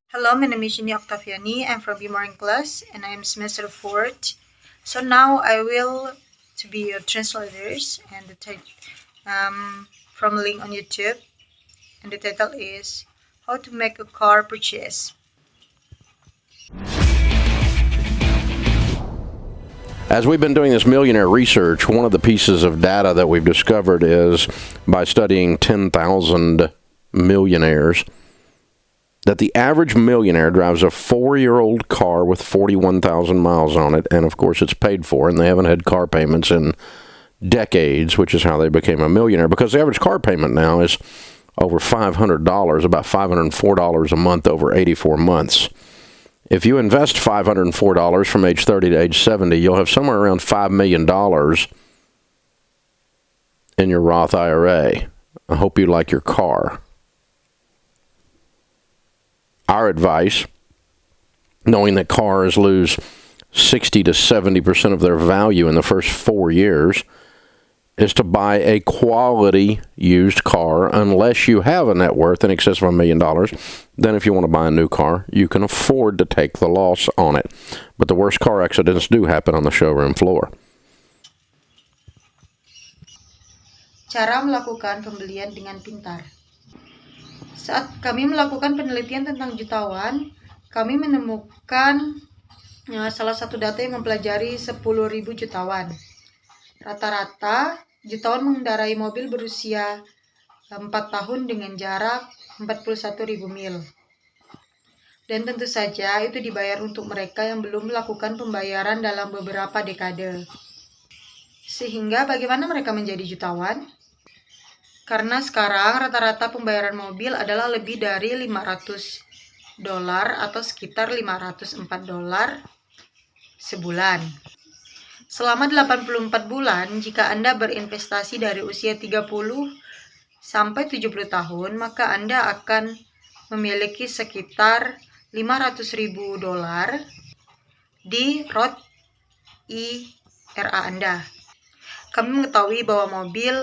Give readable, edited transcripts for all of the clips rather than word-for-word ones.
Hello, my name is Yuni Oktaviani. I'm from B class and I'm semester 4th. So now I will to be your translators and from a link on YouTube, and the title is How to Make a Car Purchase. As we've been doing this millionaire research, one of the pieces of data that we've discovered is by studying 10,000 millionaires that the average millionaire drives a 4-year-old car with 41,000 miles on it, and of course it's paid for, and they haven't had car payments in decades, which is how they became a millionaire, because the average car payment now is over $500, about $504 a month over 84 months. If you invest $504 from age 30 to age 70, you'll have somewhere around $5 million in your Roth IRA. I hope you like your car. Our advice, knowing that cars lose 60 to 70% of their value in the first 4 years, is to buy a quality used car unless you have a net worth in excess of $1 million. Then if you want to buy a new car, you can afford to take the loss on it. But the worst car accidents do happen on the showroom floor. Cara melakukan pembelian dengan pintar. Saat kami melakukan penelitian tentang jutawan, kami menemukan salah satu data yang mempelajari 10.000 jutawan. Rata-rata jutawan mengendarai mobil berusia 4 tahun dengan jarak 41.000 mil. Dan tentu saja itu dibayar untuk mereka yang belum melakukan pembayaran dalam beberapa dekade. Sehingga bagaimana mereka menjadi jutawan? Karena sekarang rata-rata pembayaran mobil adalah lebih dari $500 atau sekitar $504 sebulan. Selama 84 bulan, jika Anda berinvestasi dari usia 30 sampai 70 tahun, maka Anda akan memiliki sekitar $500.000 di Roth IRA Anda. Kami mengetahui bahwa mobil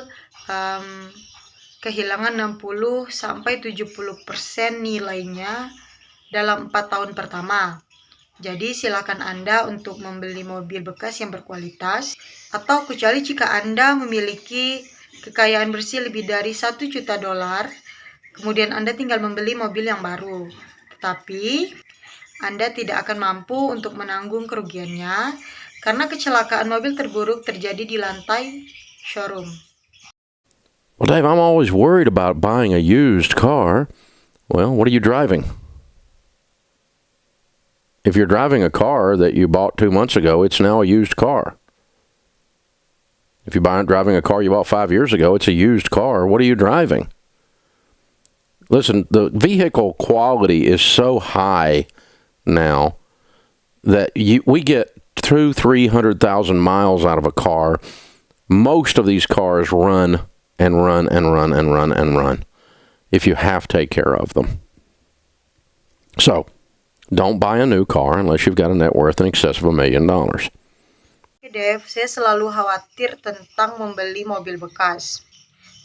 kehilangan 60 sampai 70% nilainya dalam 4 tahun pertama. Jadi silakan Anda untuk membeli mobil bekas yang berkualitas, atau kecuali jika Anda memiliki kekayaan bersih lebih dari $1 juta, kemudian Anda tinggal membeli mobil yang baru. Tetapi Anda tidak akan mampu untuk menanggung kerugiannya karena kecelakaan mobil terburuk terjadi di lantai showroom. Well, Dave, I'm always worried about buying a used car. Well, what are you driving? If you're driving a car that you bought 2 months ago, it's now a used car. If you're driving a car you bought 5 years ago, it's a used car. What are you driving? Listen, the vehicle quality is so high now that we get through 300,000 miles out of a car. Most of these cars run and run and run and run and run if you have to take care of them. So, don't buy a new car unless you've got a net worth in excess of $1 million. Oke, Dev, saya selalu khawatir tentang membeli mobil bekas.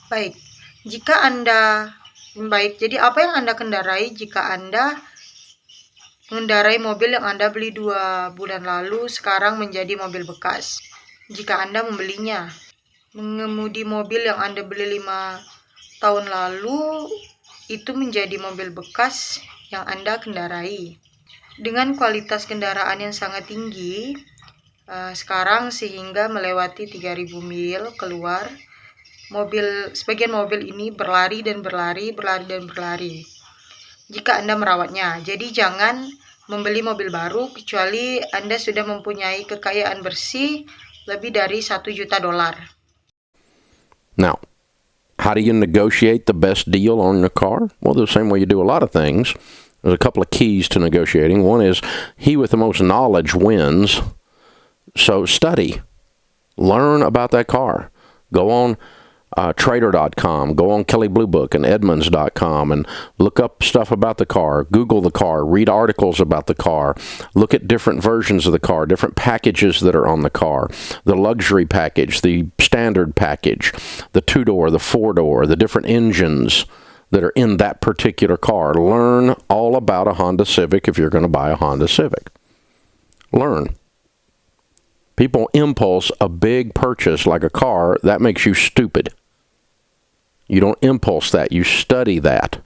Baik, jadi apa yang Anda kendarai jika Anda mengendarai mobil yang Anda beli 2 bulan lalu sekarang menjadi mobil bekas? Jika Anda membelinya, mengemudi mobil yang Anda beli 5 tahun lalu itu menjadi mobil bekas yang Anda kendarai. Dengan kualitas kendaraan yang sangat tinggi, sekarang sehingga melewati 3.000 mil keluar, sebagian mobil ini berlari dan berlari jika Anda merawatnya. Jadi jangan membeli mobil baru kecuali Anda sudah mempunyai kekayaan bersih lebih dari $1 juta. Now, how do you negotiate the best deal on your car? Well, the same way you do a lot of things. There's a couple of keys to negotiating. One is he with the most knowledge wins. So study. Learn about that car. Go on Trader.com. Go on Kelley Blue Book and Edmunds.com and look up stuff about the car. Google the car. Read articles about the car. Look at different versions of the car, different packages that are on the car. The luxury package, the standard package, the 2-door, the 4-door, the different engines, that are in that particular car. Learn all about a Honda Civic if you're going to buy a Honda Civic. Learn. People impulse a big purchase like a car. That makes you stupid. You don't impulse that. You study that.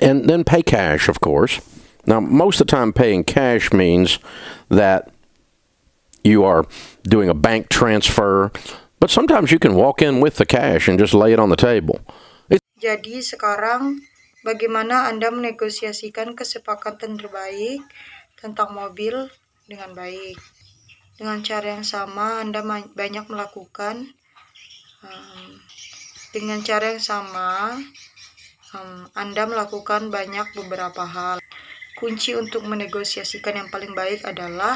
And then pay cash, of course. Now, most of the time paying cash means that you are doing a bank transfer, but sometimes you can walk in with the cash and just lay it on the table. Jadi sekarang bagaimana Anda menegosiasikan kesepakatan terbaik tentang mobil dengan baik? Dengan cara yang sama Anda banyak melakukan Anda melakukan banyak beberapa hal. Kunci untuk menegosiasikan yang paling baik adalah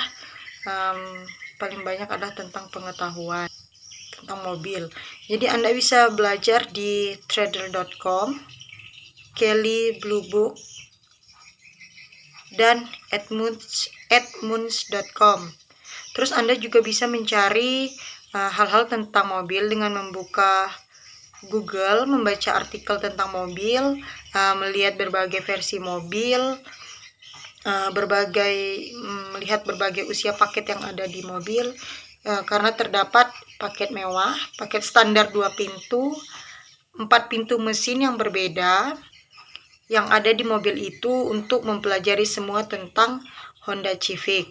tentang pengetahuan tentang mobil. Jadi Anda bisa belajar di trader.com, Kelly Blue Book, dan edmunds.com. Terus Anda juga bisa mencari hal-hal tentang mobil dengan membuka Google, membaca artikel tentang mobil, melihat berbagai versi mobil, melihat berbagai usia paket yang ada di mobil, karena terdapat paket mewah, paket standar 2 pintu, 4 pintu mesin yang berbeda yang ada di mobil itu untuk mempelajari semua tentang Honda Civic.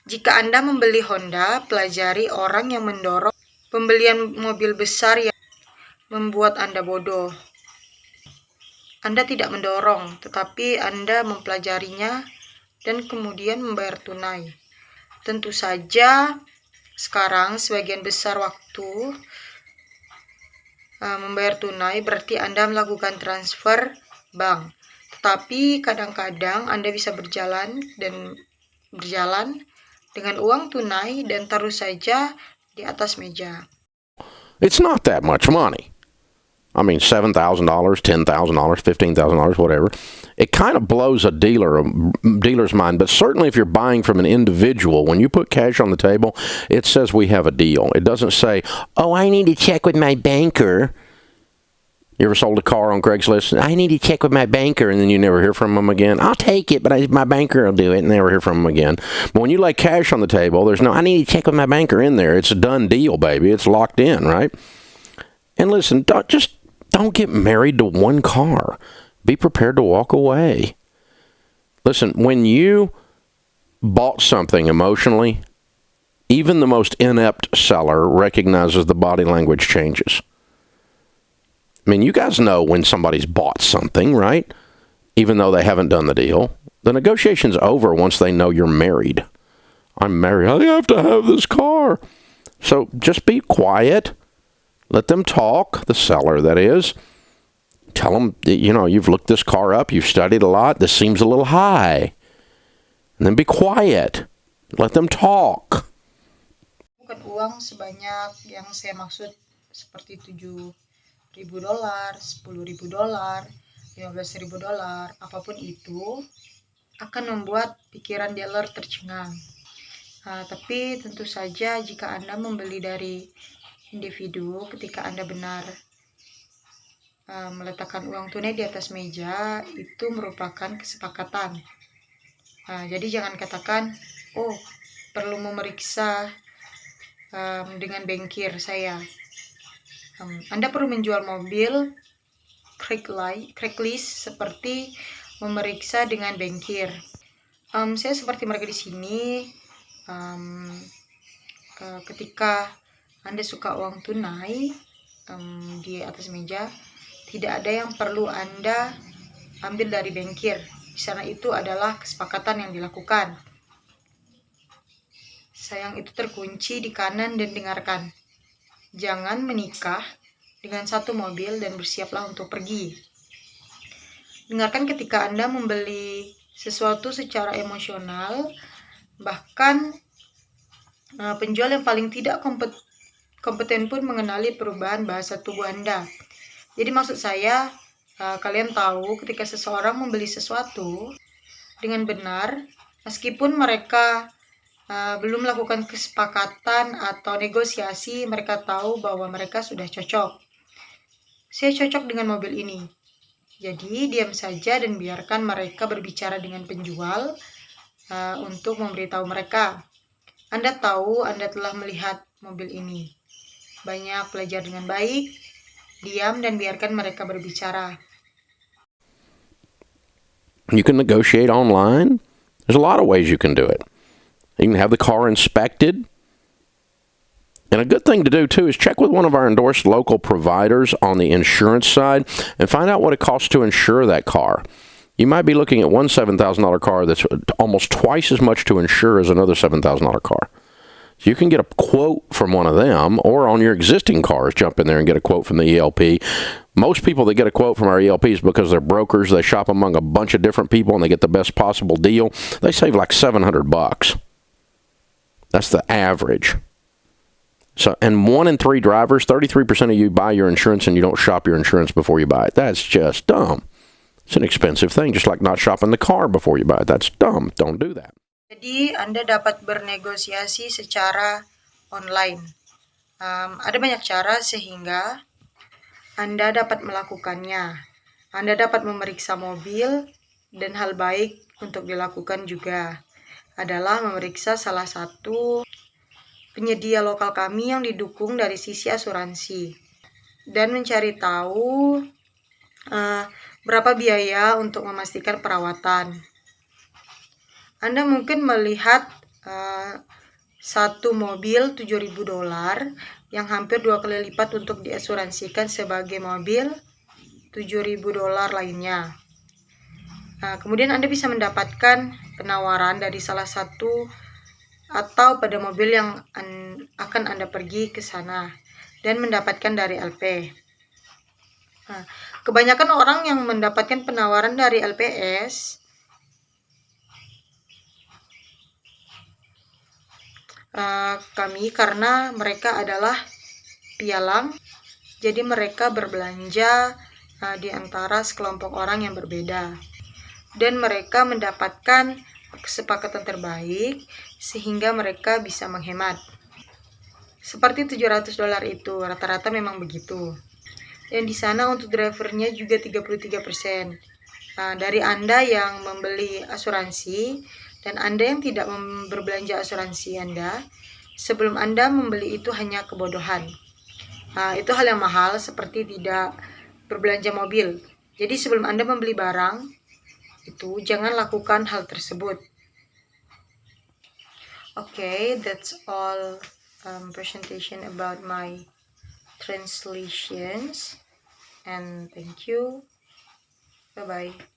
Jika Anda membeli Honda, pelajari orang yang mendorong pembelian mobil besar yang membuat Anda bodoh. Anda tidak mendorong, tetapi Anda mempelajarinya dan kemudian membayar tunai. Tentu saja sekarang sebagian besar waktu membayar tunai berarti Anda melakukan transfer bank. Tetapi kadang-kadang Anda bisa berjalan dengan uang tunai dan taruh saja di atas meja. It's not that much money. I mean, $7,000, $10,000, $15,000, whatever. It kind of blows a dealer's mind, but certainly if you're buying from an individual, when you put cash on the table, it says we have a deal. It doesn't say, oh, I need to check with my banker. You ever sold a car on Craigslist? I need to check with my banker, and then you never hear from them again. I'll take it, but my banker will do it, and never hear from them again. But when you lay cash on the table, there's no, I need to check with my banker in there. It's a done deal, baby. It's locked in, right? And listen, don't get married to one car. Be prepared to walk away. Listen, when you bought something emotionally, even the most inept seller recognizes the body language changes. I mean, you guys know when somebody's bought something, right? Even though they haven't done the deal. The negotiation's over once they know you're married. I'm married. I have to have this car. So just be quiet. Let them talk, the seller, that is. Tell them, you've looked this car up, you've studied a lot, this seems a little high. And then be quiet. Let them talk. Bukan uang sebanyak yang saya maksud seperti $7.000, $10.000, $15.000, apapun itu akan membuat pikiran dealer tercengang. Tapi tentu saja jika Anda membeli dari individu, ketika Anda benar meletakkan uang tunai di atas meja, itu merupakan kesepakatan. Jadi jangan katakan, oh perlu memeriksa dengan bankir saya. Anda perlu menjual mobil Craigslist seperti memeriksa dengan bankir. Saya seperti mereka di sini, ketika Anda suka uang tunai di atas meja, tidak ada yang perlu Anda ambil dari bankir. Di sana itu adalah kesepakatan yang dilakukan. Sayang itu terkunci di kanan dan dengarkan. Jangan menikah dengan satu mobil dan bersiaplah untuk pergi. Dengarkan ketika Anda membeli sesuatu secara emosional, bahkan penjual yang paling tidak kompeten pun mengenali perubahan bahasa tubuh Anda. Jadi maksud saya, kalian tahu ketika seseorang membeli sesuatu dengan benar, meskipun mereka belum melakukan kesepakatan atau negosiasi, mereka tahu bahwa mereka sudah cocok. Saya cocok dengan mobil ini. Jadi, diam saja dan biarkan mereka berbicara dengan penjual untuk memberitahu mereka. Anda tahu Anda telah melihat mobil ini. Banyak belajar dengan baik, diam dan biarkan mereka berbicara. You can negotiate online. There's a lot of ways you can do it. You can have the car inspected. And a good thing to do, too, is check with one of our endorsed local providers on the insurance side and find out what it costs to insure that car. You might be looking at one $7,000 car that's almost twice as much to insure as another $7,000 car. So you can get a quote from one of them, or on your existing cars, jump in there and get a quote from the ELP. Most people that get a quote from our ELPs because they're brokers, they shop among a bunch of different people and they get the best possible deal. They save like $700. That's the average. So, and 1 in 3 drivers, 33% of you buy your insurance and you don't shop your insurance before you buy it. That's just dumb. It's an expensive thing, just like not shopping the car before you buy it. That's dumb. Don't do that. Jadi, Anda dapat bernegosiasi secara online. Ada banyak cara sehingga Anda dapat melakukannya. Anda dapat memeriksa mobil, dan hal baik untuk dilakukan juga adalah memeriksa salah satu penyedia lokal kami yang didukung dari sisi asuransi dan mencari tahu berapa biaya untuk memastikan perawatan. Anda mungkin melihat satu mobil $7.000 yang hampir 2 kali lipat untuk diasuransikan sebagai mobil $7.000 lainnya. Kemudian Anda bisa mendapatkan penawaran dari salah satu atau pada mobil yang akan Anda pergi ke sana dan mendapatkan dari LP. Kebanyakan orang yang mendapatkan penawaran dari LPS kami karena mereka adalah pialang, jadi mereka berbelanja di antara sekelompok orang yang berbeda dan mereka mendapatkan kesepakatan terbaik sehingga mereka bisa menghemat. Seperti $700 itu rata-rata memang begitu. Dan di sana untuk drivernya juga 33%. Dari Anda yang membeli asuransi dan Anda yang tidak berbelanja asuransi Anda, sebelum Anda membeli itu hanya kebodohan. Itu hal yang mahal seperti tidak berbelanja mobil. Jadi sebelum Anda membeli barang, itu jangan lakukan hal tersebut. Okay, that's all presentation about my translations, and thank you. Bye-bye.